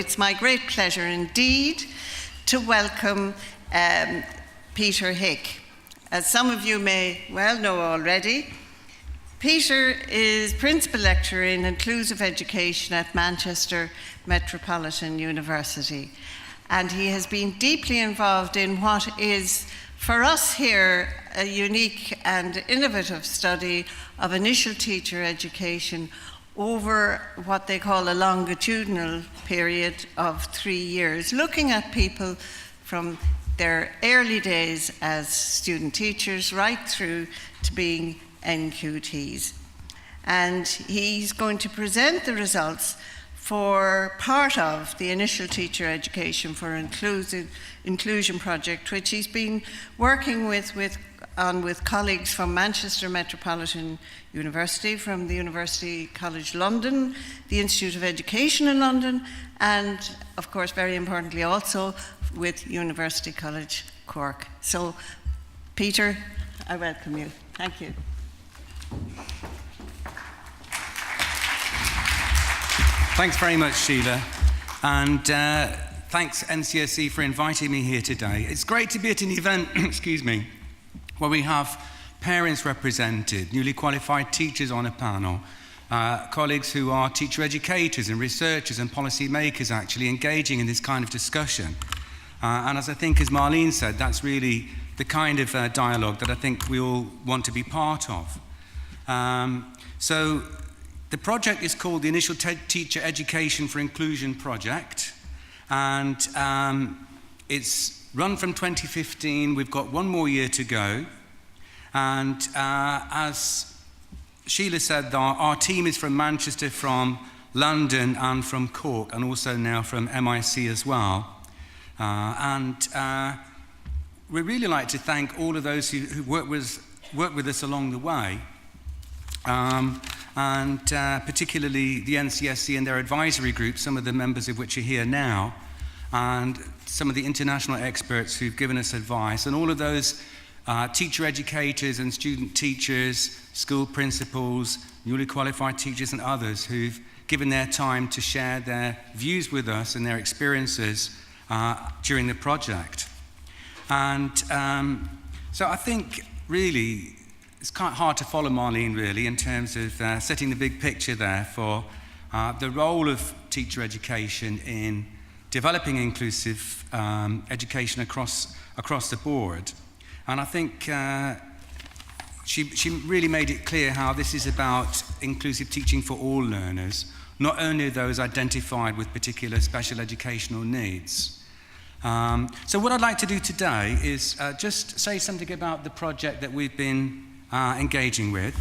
it's my great pleasure indeed to welcome Peter Hick. As some of you may well know already, Peter is Principal Lecturer in Inclusive Education at Manchester Metropolitan University, and he has been deeply involved in what is, for us here, a unique and innovative study of initial teacher education over what they call a longitudinal period of 3 years, looking at people from their early days as student teachers right through to being NQTs. And he's going to present the results for part of the Initial Teacher Education for Inclusion project, which he's been working with colleagues from Manchester Metropolitan University, from the University College London, the Institute of Education in London, and of course, very importantly also, with University College Cork. So, Peter, I welcome you. Thank you. Thanks very much, Sheila, and thanks NCSE for inviting me here today. It's great to be at an event, excuse me, where we have parents represented, newly qualified teachers on a panel, colleagues who are teacher educators and researchers and policy makers actually engaging in this kind of discussion. And as I think, as Marlene said, that's really the kind of dialogue that I think we all want to be part of. So the project is called the Initial Teacher Education for Inclusion project, and it's run from 2015. We've got one more year to go, and as Sheila said, our team is from Manchester, from London, and from Cork, and also now from MIC as well. We really like to thank all of those who worked with us along the way, and particularly the NCSE and their advisory group, some of the members of which are here now, and some of the international experts who've given us advice, and all of those teacher educators and student teachers, school principals, newly qualified teachers and others who've given their time to share their views with us and their experiences during the project. And so I think really it's quite hard to follow Marlene really in terms of setting the big picture there for the role of teacher education in developing inclusive education across the board. And I think she really made it clear how this is about inclusive teaching for all learners, not only those identified with particular special educational needs. So what I'd like to do today is just say something about the project that we've been engaging with,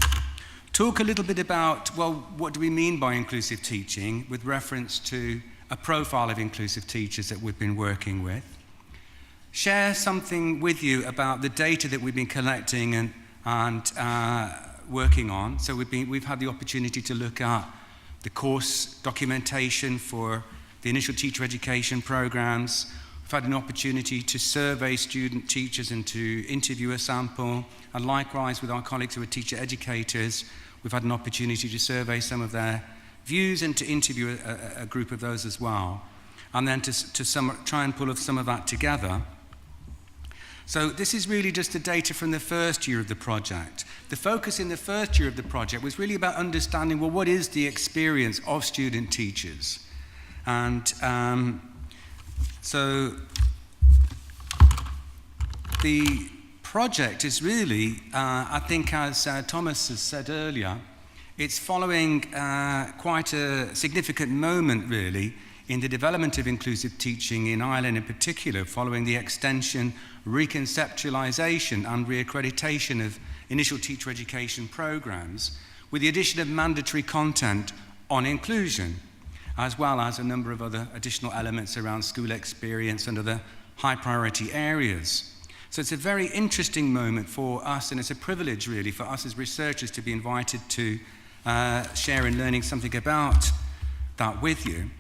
talk a little bit about, well, what do we mean by inclusive teaching with reference to a profile of inclusive teachers that we've been working with, share something with you about the data that we've been collecting and working on. So we've had the opportunity to look at the course documentation for the initial teacher education programs. We've had an opportunity to survey student teachers and to interview a sample, and likewise with our colleagues who are teacher educators, we've had an opportunity to survey some of their views and to interview a group of those as well, and then to try and pull some of that together. So this is really just the data from the first year of the project. The focus in the first year of the project was really about understanding, well, what is the experience of student teachers? And so the project is really, I think as Thomas has said earlier, it's following quite a significant moment really in the development of inclusive teaching in Ireland in particular, following the extension, reconceptualization and reaccreditation of initial teacher education programs, with the addition of mandatory content on inclusion, as well as a number of other additional elements around school experience and other high priority areas. So it's a very interesting moment for us, and it's a privilege really for us as researchers to be invited to share in learning something about that with you.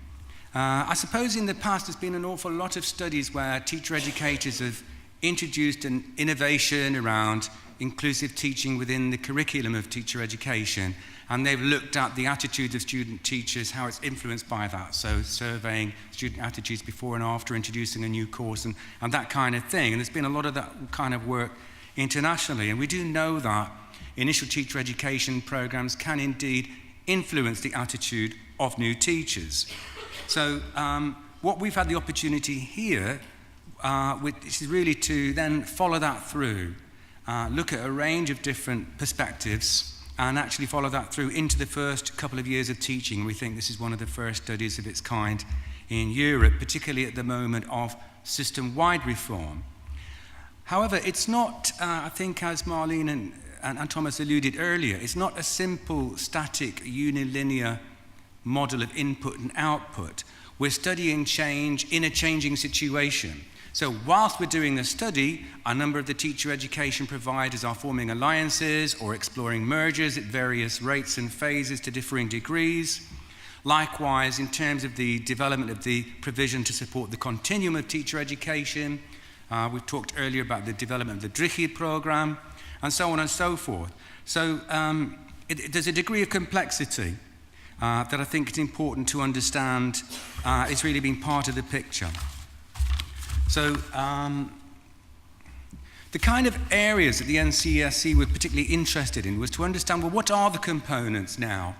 I suppose in the past there's been an awful lot of studies where teacher educators have introduced an innovation around inclusive teaching within the curriculum of teacher education, and they've looked at the attitudes of student teachers, how it's influenced by that, so surveying student attitudes before and after introducing a new course and that kind of thing. And there's been a lot of that kind of work internationally, and we do know that initial teacher education programs can indeed influence the attitude of new teachers. So what we've had the opportunity here is really to then follow that through, look at a range of different perspectives and actually follow that through into the first couple of years of teaching. We think this is one of the first studies of its kind in Europe, particularly at the moment of system-wide reform. However, it's not, I think as Marlene and Thomas alluded earlier, it's not a simple, static, unilinear model of input and output. We're studying change in a changing situation. So whilst we're doing the study, a number of the teacher education providers are forming alliances or exploring mergers at various rates and phases to differing degrees. Likewise, in terms of the development of the provision to support the continuum of teacher education, we've talked earlier about the development of the DRICHI program, and so on and so forth. So there's a degree of complexity that I think is important to understand. It's really been part of the picture. So the kind of areas that the NCESC were particularly interested in was to understand, well, what are the components now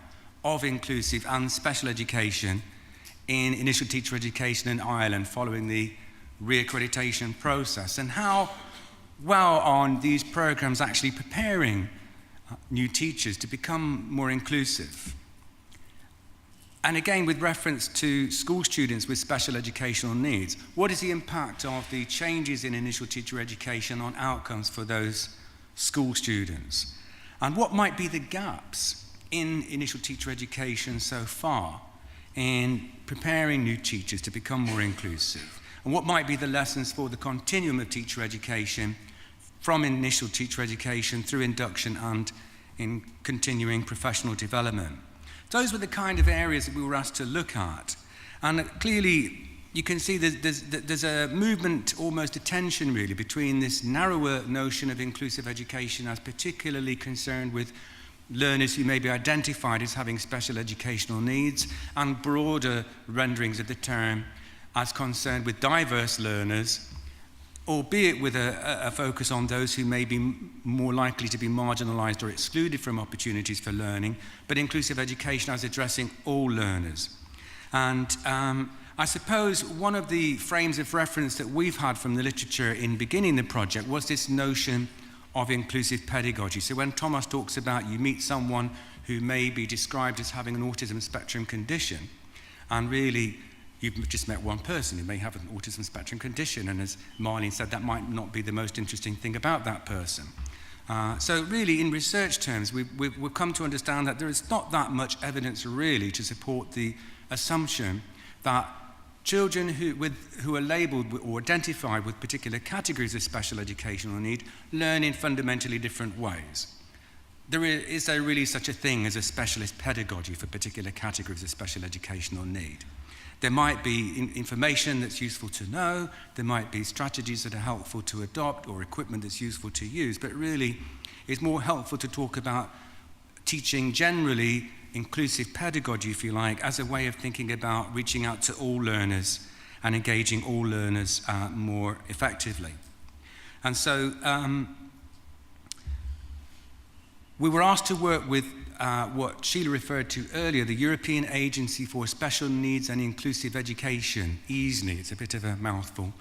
of inclusive and special education in initial teacher education in Ireland following the reaccreditation process, and how well are these programs actually preparing new teachers to become more inclusive? And again, with reference to school students with special educational needs, what is the impact of the changes in initial teacher education on outcomes for those school students? And what might be the gaps in initial teacher education so far in preparing new teachers to become more inclusive? And what might be the lessons for the continuum of teacher education from initial teacher education through induction and in continuing professional development? Those were the kind of areas that we were asked to look at. And clearly, you can see there's a movement, almost a tension really, between this narrower notion of inclusive education as particularly concerned with learners who may be identified as having special educational needs, and broader renderings of the term as concerned with diverse learners, albeit with a focus on those who may be more likely to be marginalised or excluded from opportunities for learning, but inclusive education as addressing all learners. And I suppose one of the frames of reference that we've had from the literature in beginning the project was this notion of inclusive pedagogy. So when Thomas talks about you meet someone who may be described as having an autism spectrum condition, and really you've just met one person who may have an autism spectrum condition, and as Marlene said, that might not be the most interesting thing about that person. So really, in research terms, we've come to understand that there is not that much evidence really to support the assumption that children who are labelled or identified with particular categories of special educational need learn in fundamentally different ways. Is there really such a thing as a specialist pedagogy for particular categories of special educational need? There might be information that's useful to know, there might be strategies that are helpful to adopt or equipment that's useful to use, but really it's more helpful to talk about teaching generally inclusive pedagogy, if you like, as a way of thinking about reaching out to all learners and engaging all learners more effectively. And so we were asked to work with what Sheila referred to earlier, the European Agency for Special Needs and Inclusive Education, EASNI, it's a bit of a mouthful.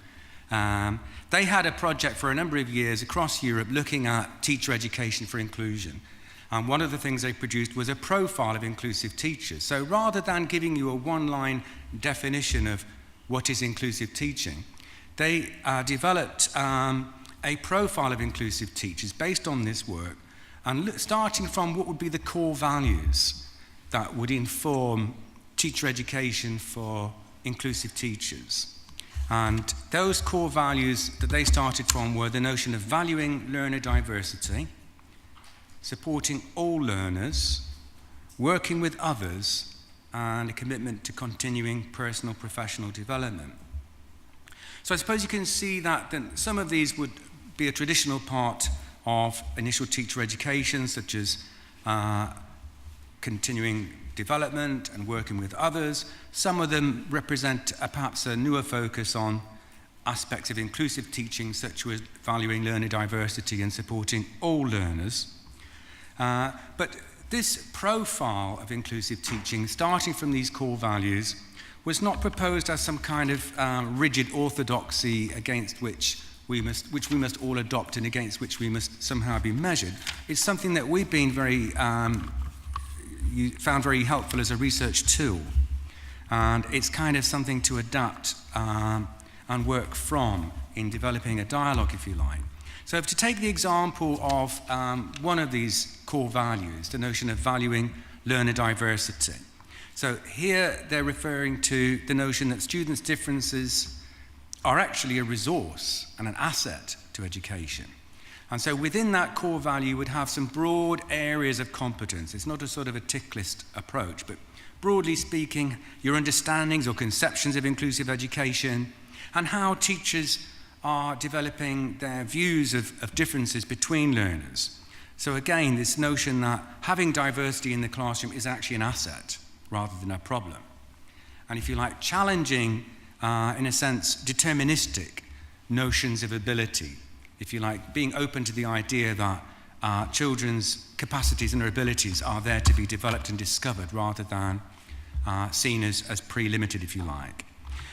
They had a project for a number of years across Europe looking at teacher education for inclusion. And one of the things they produced was a profile of inclusive teachers. So rather than giving you a one-line definition of what is inclusive teaching, they developed a profile of inclusive teachers based on this work, and starting from what would be the core values that would inform teacher education for inclusive teachers. And those core values that they started from were the notion of valuing learner diversity, supporting all learners, working with others, and a commitment to continuing personal professional development. So I suppose you can see that some of these would be a traditional part of initial teacher education, such as continuing development and working with others. Some of them represent perhaps a newer focus on aspects of inclusive teaching, such as valuing learner diversity and supporting all learners. But this profile of inclusive teaching, starting from these core values, was not proposed as some kind of rigid orthodoxy against which we must all adopt and against which we must somehow be measured. It's something that we've been found very helpful as a research tool. And it's kind of something to adapt and work from in developing a dialogue, if you like. So to take the example of one of these core values, the notion of valuing learner diversity. So here they're referring to the notion that students' differences are actually a resource and an asset to education. And so within that core value you would have some broad areas of competence. It's not a sort of a tick list approach, but broadly speaking, your understandings or conceptions of inclusive education and how teachers are developing their views of differences between learners. So again, this notion that having diversity in the classroom is actually an asset rather than a problem. And if you like, challenging, in a sense, deterministic notions of ability. If you like, being open to the idea that children's capacities and their abilities are there to be developed and discovered rather than seen as pre-limited, if you like.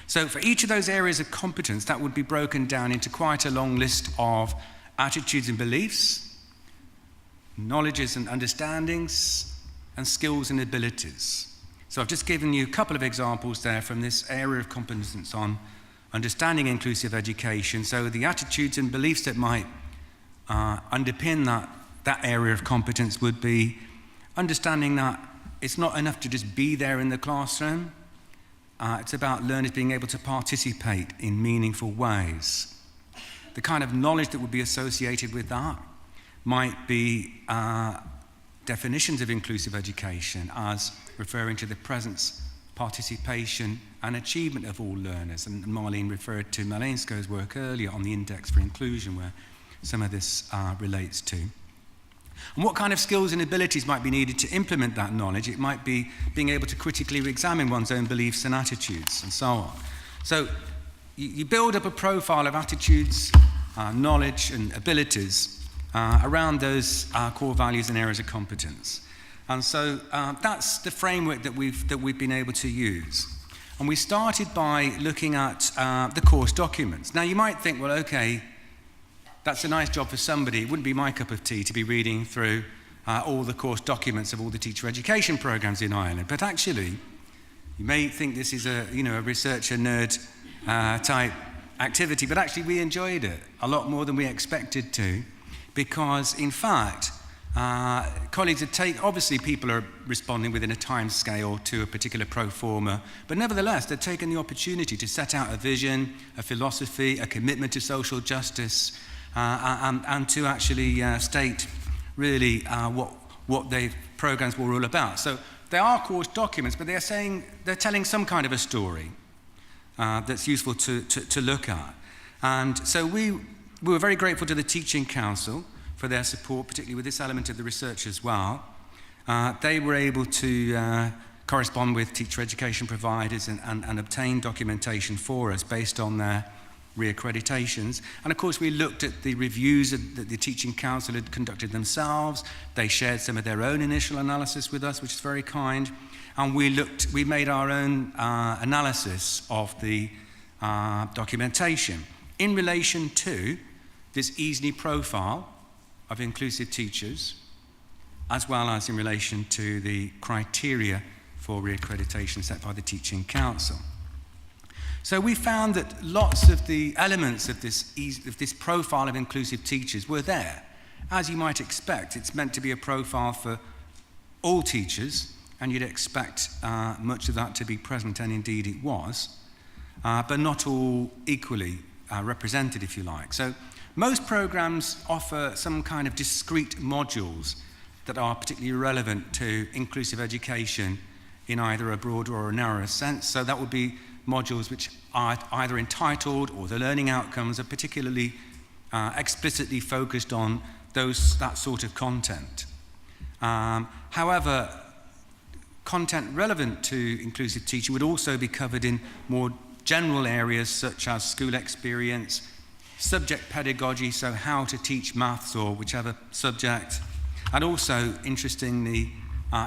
So for each of those areas of competence, that would be broken down into quite a long list of attitudes and beliefs, knowledges and understandings, and skills and abilities. So I've just given you a couple of examples there from this area of competence on understanding inclusive education. So the attitudes and beliefs that might underpin that area of competence would be understanding that it's not enough to just be there in the classroom. It's about learners being able to participate in meaningful ways. The kind of knowledge that would be associated with that might be definitions of inclusive education as referring to the presence, participation and achievement of all learners. And Marlene referred to Malinsko's work earlier on the Index for Inclusion, where some of this relates to. And what kind of skills and abilities might be needed to implement that knowledge? It might be being able to critically examine one's own beliefs and attitudes, and so on. So you build up a profile of attitudes, knowledge and abilities around those core values and areas of competence. And so that's the framework that we've been able to use. And we started by looking at the course documents. Now you might think, well, okay, that's a nice job for somebody. It wouldn't be my cup of tea to be reading through all the course documents of all the teacher education programs in Ireland. But actually, you may think this is a researcher nerd type activity, but actually we enjoyed it a lot more than we expected to, because in fact, colleagues obviously people are responding within a time scale to a particular pro forma, but nevertheless they've taken the opportunity to set out a vision, a philosophy, a commitment to social justice, and to actually state really what their programs were all about. So they are course documents, but they're telling some kind of a story that's useful to look at. And so we were very grateful to the Teaching Council for their support, particularly with this element of the research as well. They were able to correspond with teacher education providers and obtain documentation for us based on their reaccreditations. And of course we looked at the reviews that the Teaching Council had conducted themselves. They shared some of their own initial analysis with us, which is very kind. And we made our own analysis of the documentation in relation to this EASNY profile of inclusive teachers, as well as in relation to the criteria for reaccreditation set by the Teaching Council. So we found that lots of the elements of this profile of inclusive teachers were there. As you might expect, it's meant to be a profile for all teachers, and you'd expect much of that to be present, and indeed it was, but not all equally represented, if you like. So most programs offer some kind of discrete modules that are particularly relevant to inclusive education in either a broader or a narrower sense. So that would be modules which are either entitled, or the learning outcomes are particularly explicitly focused on that sort of content. However, content relevant to inclusive teaching would also be covered in more general areas such as school experience, subject pedagogy, so how to teach maths or whichever subject, and also, interestingly,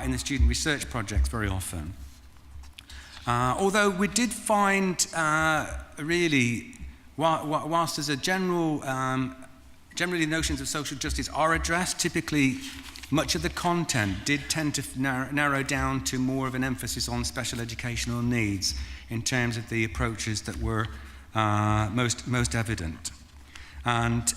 in the student research projects very often. Although we did find, really, whilst there's a generally notions of social justice are addressed, typically much of the content did tend to narrow down to more of an emphasis on special educational needs in terms of the approaches that were most evident. And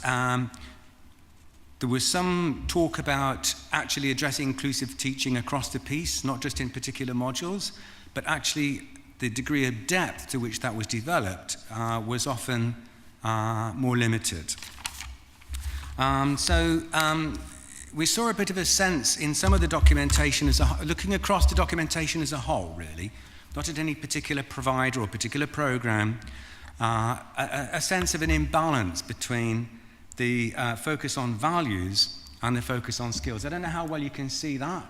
there was some talk about actually addressing inclusive teaching across the piece, not just in particular modules, but actually the degree of depth to which that was developed was often more limited. We saw a bit of a sense in some of the documentation, looking across the documentation as a whole, really, not at any particular provider or particular program, a sense of an imbalance between the focus on values and the focus on skills. I don't know how well you can see that,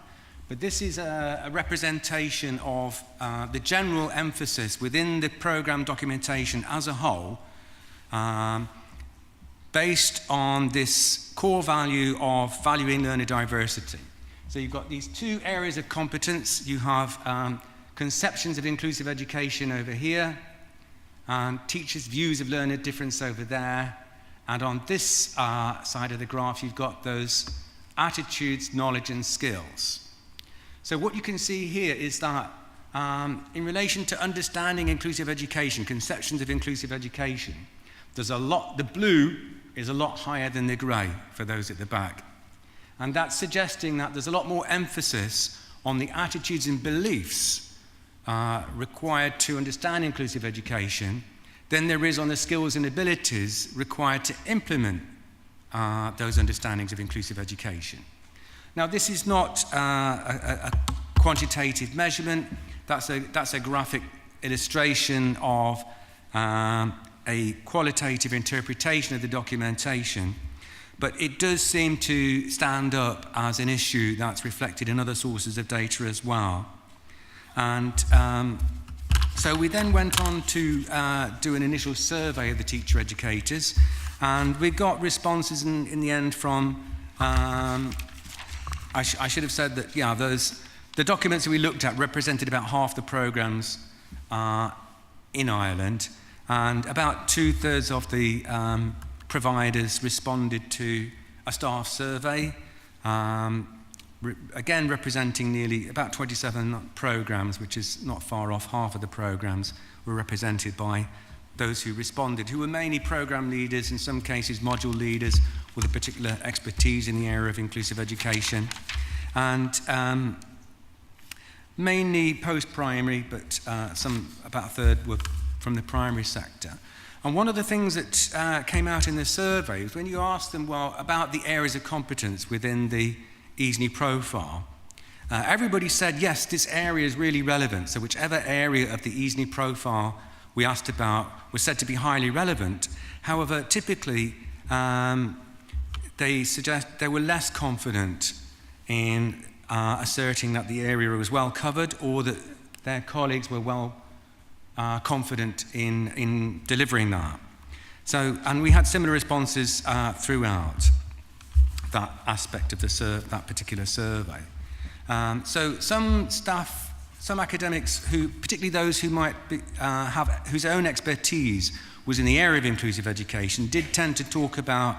but this is a representation of the general emphasis within the program documentation as a whole, based on this core value of valuing learner diversity. So you've got these two areas of competence. You have conceptions of inclusive education over here, and teachers' views of learner difference over there. And on this side of the graph, you've got those attitudes, knowledge, and skills. So what you can see here is that in relation to understanding inclusive education, conceptions of inclusive education, there's a lot, the blue is a lot higher than the grey for those at the back. And that's suggesting that there's a lot more emphasis on the attitudes and beliefs required to understand inclusive education than there is on the skills and abilities required to implement those understandings of inclusive education. Now, this is not a quantitative measurement. That's a graphic illustration of a qualitative interpretation of the documentation, but it does seem to stand up as an issue that's reflected in other sources of data as well. And so we then went on to do an initial survey of the teacher educators, and we got responses in the end from, I should have said that, yeah, the documents that we looked at represented about half the programs in Ireland, and about 2/3 of the providers responded to a staff survey, again representing nearly about 27 programs, which is not far off. Half of the programs were represented by those who responded, who were mainly program leaders, in some cases module leaders with a particular expertise in the area of inclusive education, and mainly post-primary, but about a third were from the primary sector. And one of the things that came out in the survey was when you asked them, well, about the areas of competence within the EASNY profile, everybody said, yes, this area is really relevant. So whichever area of the EASNY profile we asked about was said to be highly relevant. However, typically, they were less confident in asserting that the area was well covered, or that their colleagues were well confident in delivering that. So, and we had similar responses throughout that aspect of that particular survey. So some staff, some academics who, particularly those who might be, whose own expertise was in the area of inclusive education, did tend to talk about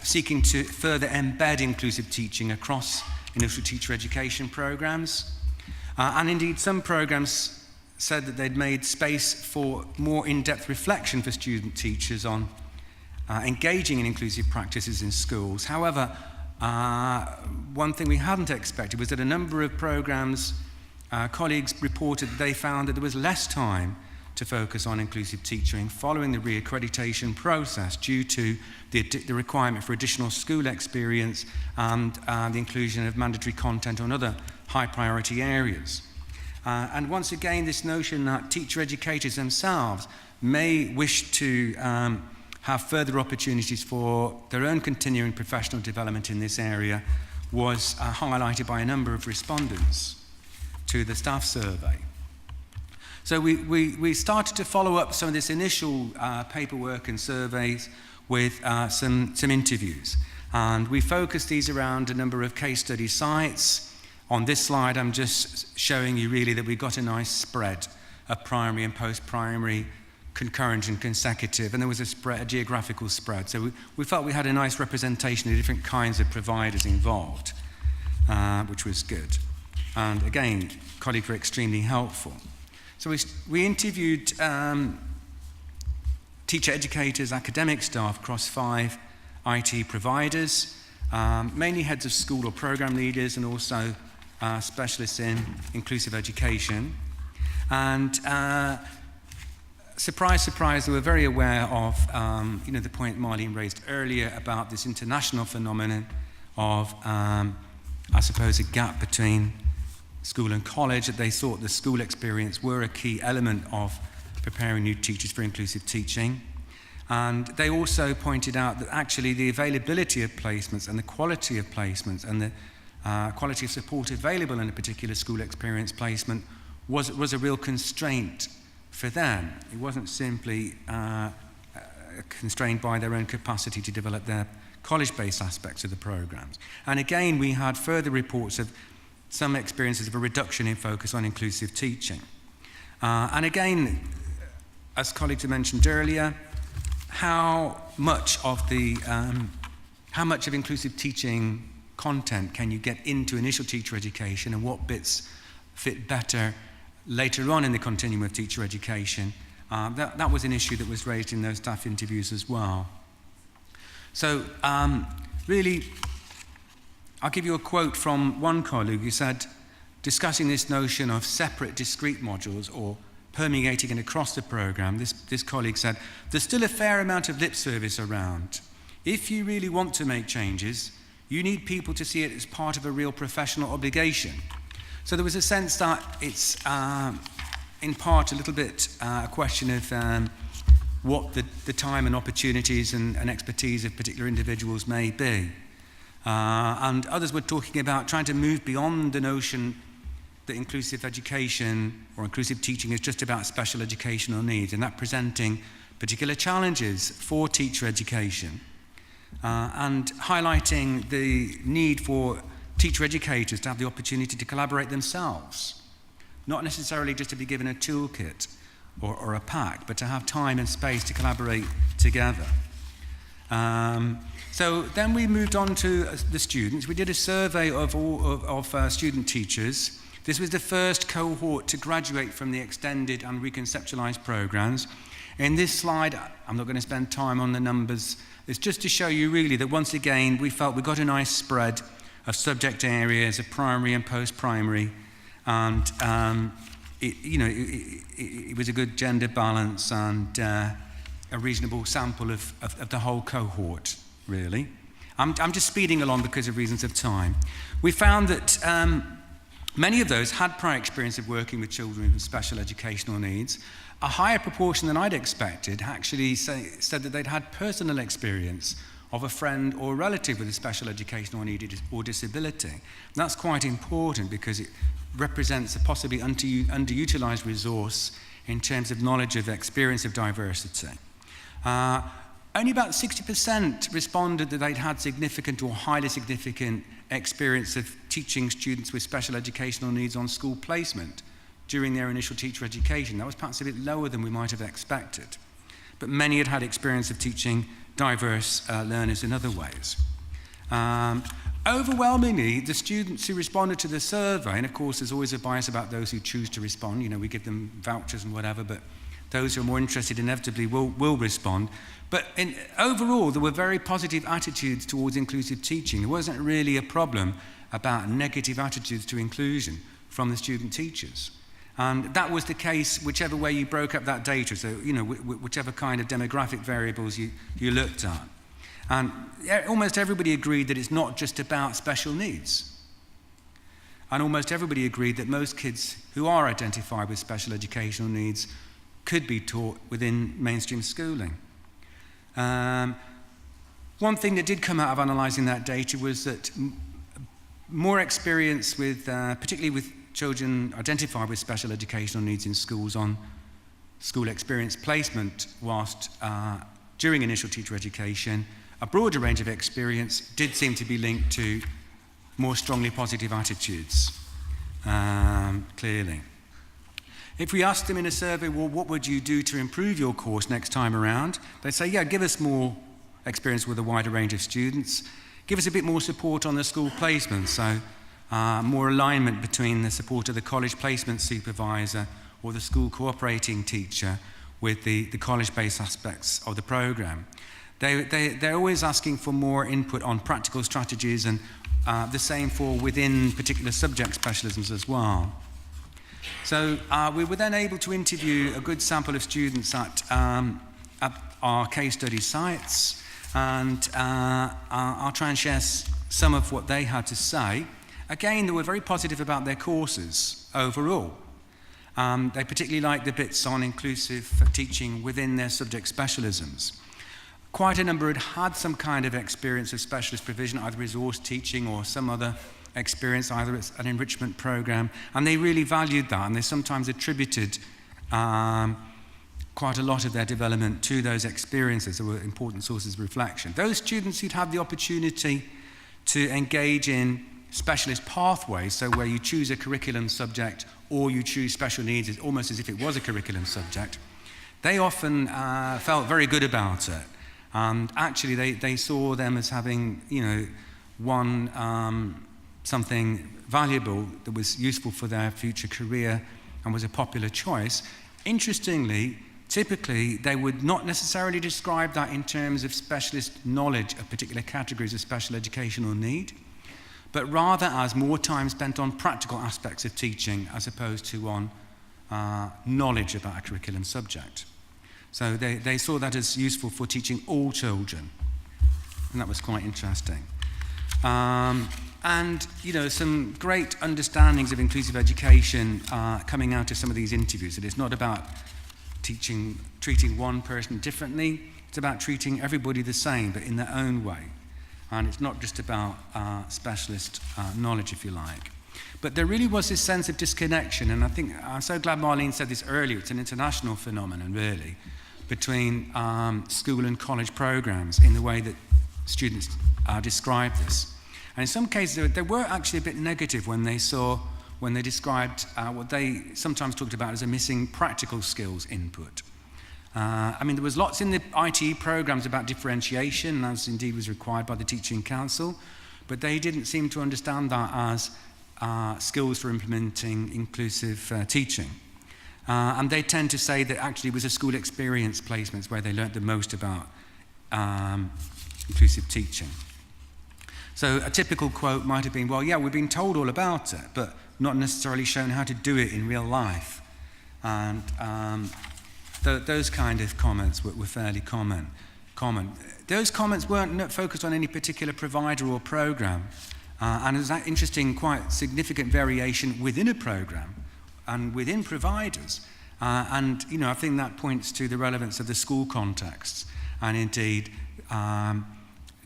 seeking to further embed inclusive teaching across initial teacher education programs. And indeed, some programs said that they'd made space for more in-depth reflection for student teachers on engaging in inclusive practices in schools. However, one thing we hadn't expected was that a number of programs, colleagues reported that they found that there was less time to focus on inclusive teaching following the reaccreditation process due to the requirement for additional school experience and the inclusion of mandatory content on other high priority areas. And once again, this notion that teacher educators themselves may wish to have further opportunities for their own continuing professional development in this area was highlighted by a number of respondents to the staff survey. So we started to follow up some of this initial paperwork and surveys with some interviews. And we focused these around a number of case study sites. On this slide, I'm just showing you really that we got a nice spread of primary and post-primary, concurrent and consecutive, and there was a geographical spread. So we felt we had a nice representation of different kinds of providers involved, which was good. And again, colleagues were extremely helpful. So we interviewed teacher educators, academic staff across 5 IT providers, mainly heads of school or program leaders, and also specialists in inclusive education. And surprise, surprise, they were very aware of the point Marlene raised earlier about this international phenomenon of, I suppose, a gap between school and college, that they thought the school experience were a key element of preparing new teachers for inclusive teaching. And they also pointed out that actually the availability of placements and the quality of placements and the quality of support available in a particular school experience placement was a real constraint for them. It wasn't simply constrained by their own capacity to develop their college-based aspects of the programs. And again, we had further reports of some experiences of a reduction in focus on inclusive teaching. And again, as colleagues have mentioned earlier, how much of inclusive teaching content can you get into initial teacher education, and what bits fit better later on in the continuum of teacher education? That was an issue that was raised in those staff interviews as well. So really, I'll give you a quote from one colleague who said, discussing this notion of separate discrete modules or permeating it across the program, this colleague said, there's still a fair amount of lip service around. If you really want to make changes, you need people to see it as part of a real professional obligation. So there was a sense that it's, in part, a little bit a question of what the time and opportunities and expertise of particular individuals may be. And others were talking about trying to move beyond the notion that inclusive education or inclusive teaching is just about special educational needs, and that presenting particular challenges for teacher education, and highlighting the need for teacher educators to have the opportunity to collaborate themselves, not necessarily just to be given a toolkit or a pack, but to have time and space to collaborate together. So then we moved on to the students. We did a survey of student teachers. This was the first cohort to graduate from the extended and reconceptualized programs. In this slide, I'm not going to spend time on the numbers. It's just to show you really that once again, we felt we got a nice spread of subject areas of primary and post-primary. And it was a good gender balance and a reasonable sample of the whole cohort, really. I'm just speeding along because of reasons of time. We found that many of those had prior experience of working with children with special educational needs. A higher proportion than I'd expected actually said that they'd had personal experience of a friend or relative with a special educational need or disability. And that's quite important because it represents a possibly underutilized resource in terms of knowledge of experience of diversity. Only about 60% responded that they'd had significant or highly significant experience of teaching students with special educational needs on school placement during their initial teacher education. That was perhaps a bit lower than we might have expected. But many had had experience of teaching diverse learners in other ways. Overwhelmingly, the students who responded to the survey, and of course there's always a bias about those who choose to respond, we give them vouchers and whatever, but those who are more interested inevitably will respond. But overall, there were very positive attitudes towards inclusive teaching. There wasn't really a problem about negative attitudes to inclusion from the student teachers. And that was the case whichever way you broke up that data, so whichever kind of demographic variables you looked at. And almost everybody agreed that it's not just about special needs. And almost everybody agreed that most kids who are identified with special educational needs could be taught within mainstream schooling. One thing that did come out of analysing that data was that more experience with, particularly with children identified with special educational needs in schools on school experience placement whilst during initial teacher education, a broader range of experience did seem to be linked to more strongly positive attitudes, clearly. If we asked them in a survey, well, what would you do to improve your course next time around? They'd say, yeah, give us more experience with a wider range of students, give us a bit more support on the school placement, so more alignment between the support of the college placement supervisor or the school cooperating teacher with the college-based aspects of the programme. They're always asking for more input on practical strategies, and the same for within particular subject specialisms as well. So we were then able to interview a good sample of students at our case study sites, and I'll try and share some of what they had to say. Again, they were very positive about their courses overall. They particularly liked the bits on inclusive teaching within their subject specialisms. Quite a number had some kind of experience of specialist provision, either resource teaching or some other experience, either it's an enrichment program, and they really valued that, and they sometimes attributed quite a lot of their development to those experiences that were important sources of reflection. Those students who'd had the opportunity to engage in specialist pathways, so where you choose a curriculum subject or you choose special needs, it's almost as if it was a curriculum subject, they often felt very good about it. And actually they saw them as having, something valuable that was useful for their future career and was a popular choice. Interestingly, typically they would not necessarily describe that in terms of specialist knowledge of particular categories of special educational need, but rather as more time spent on practical aspects of teaching as opposed to on knowledge about a curriculum subject. So they saw that as useful for teaching all children, and that was quite interesting. And, some great understandings of inclusive education coming out of some of these interviews. That it's not about treating one person differently, it's about treating everybody the same, but in their own way. And it's not just about specialist knowledge, if you like. But there really was this sense of disconnection, and I think I'm so glad Marlene said this earlier, it's an international phenomenon, really, between school and college programs in the way that students describe this. And in some cases, they were actually a bit negative when they described what they sometimes talked about as a missing practical skills input. There was lots in the ITE programs about differentiation, as indeed was required by the Teaching Council, but they didn't seem to understand that as skills for implementing inclusive teaching. And they tend to say that actually it was a school experience placements where they learnt the most about inclusive teaching. So a typical quote might have been, well, yeah, we've been told all about it, but not necessarily shown how to do it in real life. And those kind of comments were fairly common. Those comments weren't focused on any particular provider or program. And there's that interesting, quite significant variation within a program and within providers. I think that points to the relevance of the school contexts and indeed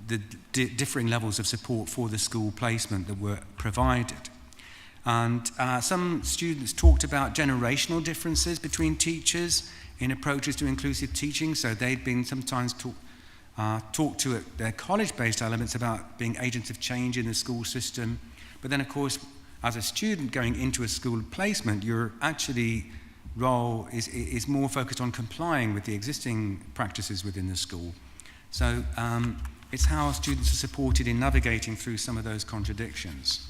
the differing levels of support for the school placement that were provided. And some students talked about generational differences between teachers in approaches to inclusive teaching. So they'd been sometimes talked to at their college-based elements about being agents of change in the school system. But then, of course, as a student going into a school placement, your actually role is more focused on complying with the existing practices within the school. So it's how students are supported in navigating through some of those contradictions.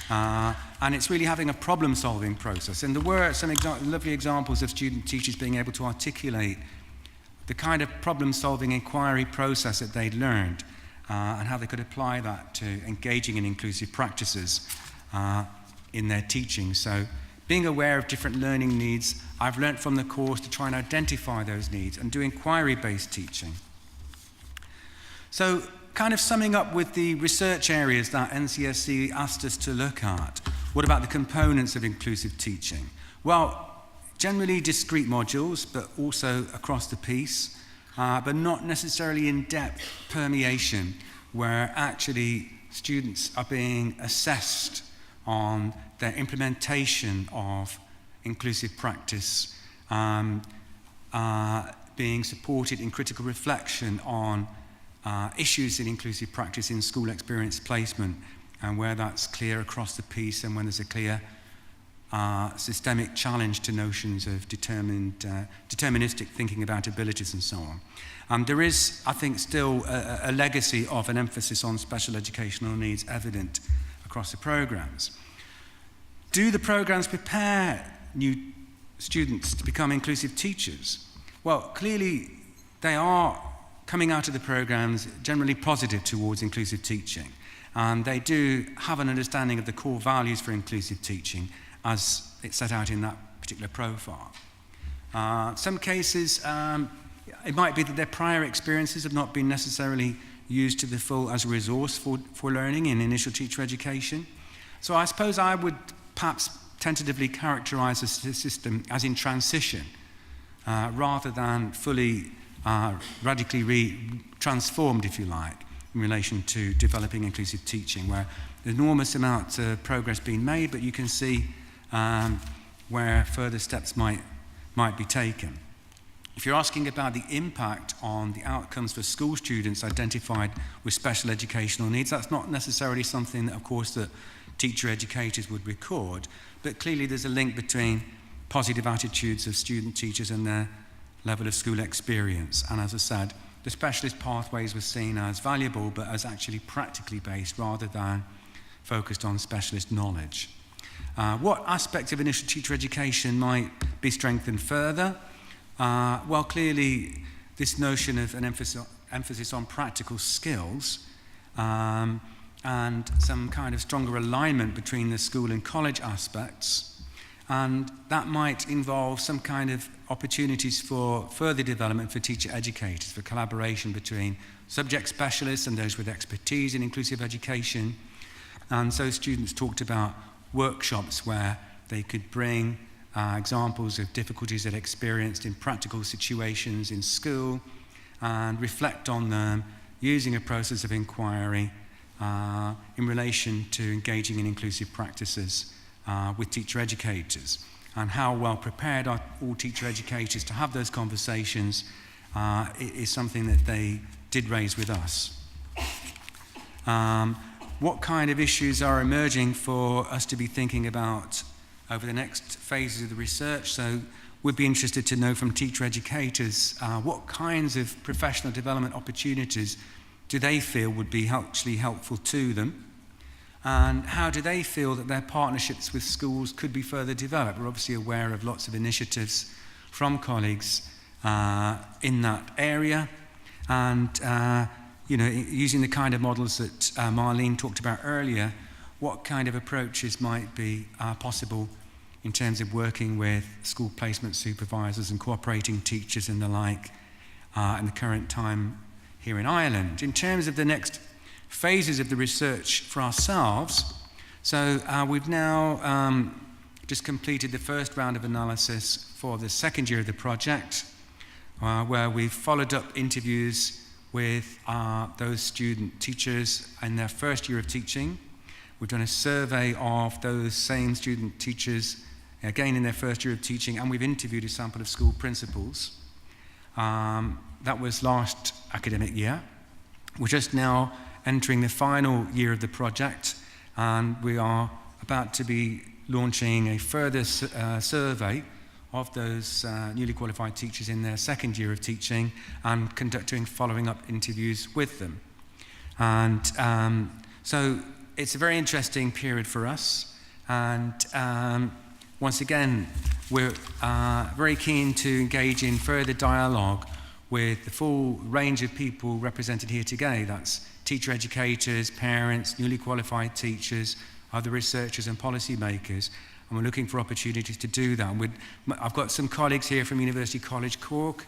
And it's really having a problem-solving process. And there were some lovely examples of student teachers being able to articulate the kind of problem-solving inquiry process that they'd learned and how they could apply that to engaging in inclusive practices in their teaching. So being aware of different learning needs, I've learned from the course to try and identify those needs and do inquiry-based teaching. So kind of summing up with the research areas that NCSC asked us to look at, what about the components of inclusive teaching? Well, generally discrete modules, but also across the piece. but not necessarily in-depth permeation, where actually students are being assessed on their implementation of inclusive practice, being supported in critical reflection on issues in inclusive practice in school experience placement, and where that's clear across the piece, and when there's a clear systemic challenge to notions of deterministic thinking about abilities and so on. There is, I think, still a legacy of an emphasis on special educational needs evident across the programs. Do the programs prepare new students to become inclusive teachers? Well, clearly they are coming out of the programs generally positive towards inclusive teaching, and they do have an understanding of the core values for inclusive teaching as it's set out in that particular profile. Some cases, it might be that their prior experiences have not been necessarily used to the full as a resource for learning in initial teacher education. So I suppose I would perhaps tentatively characterize the system as in transition, rather than fully radically transformed, if you like, in relation to developing inclusive teaching, where there's enormous amounts of progress being made, but you can see where further steps might be taken. If you're asking about the impact on the outcomes for school students identified with special educational needs, that's not necessarily something that, of course, that teacher educators would record, but clearly there's a link between positive attitudes of student teachers and their level of school experience. And as I said, the specialist pathways were seen as valuable, but as actually practically based rather than focused on specialist knowledge. What aspects of initial teacher education might be strengthened further? Well, clearly, this notion of an emphasis on practical skills and some kind of stronger alignment between the school and college aspects, and that might involve some kind of opportunities for further development for teacher educators, for collaboration between subject specialists and those with expertise in inclusive education. And so students talked about workshops where they could bring examples of difficulties they'd experienced in practical situations in school and reflect on them using a process of inquiry in relation to engaging in inclusive practices with teacher educators, and how well prepared are all teacher educators to have those conversations is something that they did raise with us. What kind of issues are emerging for us to be thinking about over the next phases of the research? So we'd be interested to know from teacher educators what kinds of professional development opportunities do they feel would be actually helpful to them, and how do they feel that their partnerships with schools could be further developed? We're obviously aware of lots of initiatives from colleagues in that area, and using the kind of models that Marlene talked about earlier, what kind of approaches might be possible in terms of working with school placement supervisors and cooperating teachers and the like in the current time here in Ireland. In terms of the next phases of the research for ourselves, so we've now just completed the first round of analysis for the second year of the project, where we've followed up interviews with those student teachers in their first year of teaching. We've done a survey of those same student teachers, again in their first year of teaching, and we've interviewed a sample of school principals. That was last academic year. We're just now entering the final year of the project, and we are about to be launching a further survey of those newly qualified teachers in their second year of teaching and conducting following up interviews with them. And so it's a very interesting period for us, and once again we're very keen to engage in further dialogue with the full range of people represented here today. That's teacher educators, parents, newly qualified teachers, other researchers and policy makers, and we're looking for opportunities to do that. I've got some colleagues here from University College Cork,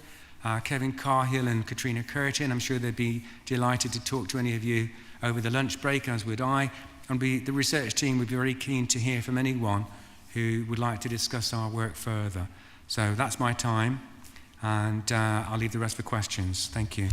Kevin Carhill and Katrina Curtin. I'm sure they'd be delighted to talk to any of you over the lunch break, as would I. And the research team would be very keen to hear from anyone who would like to discuss our work further. So that's my time. and I'll leave the rest for questions. Thank you.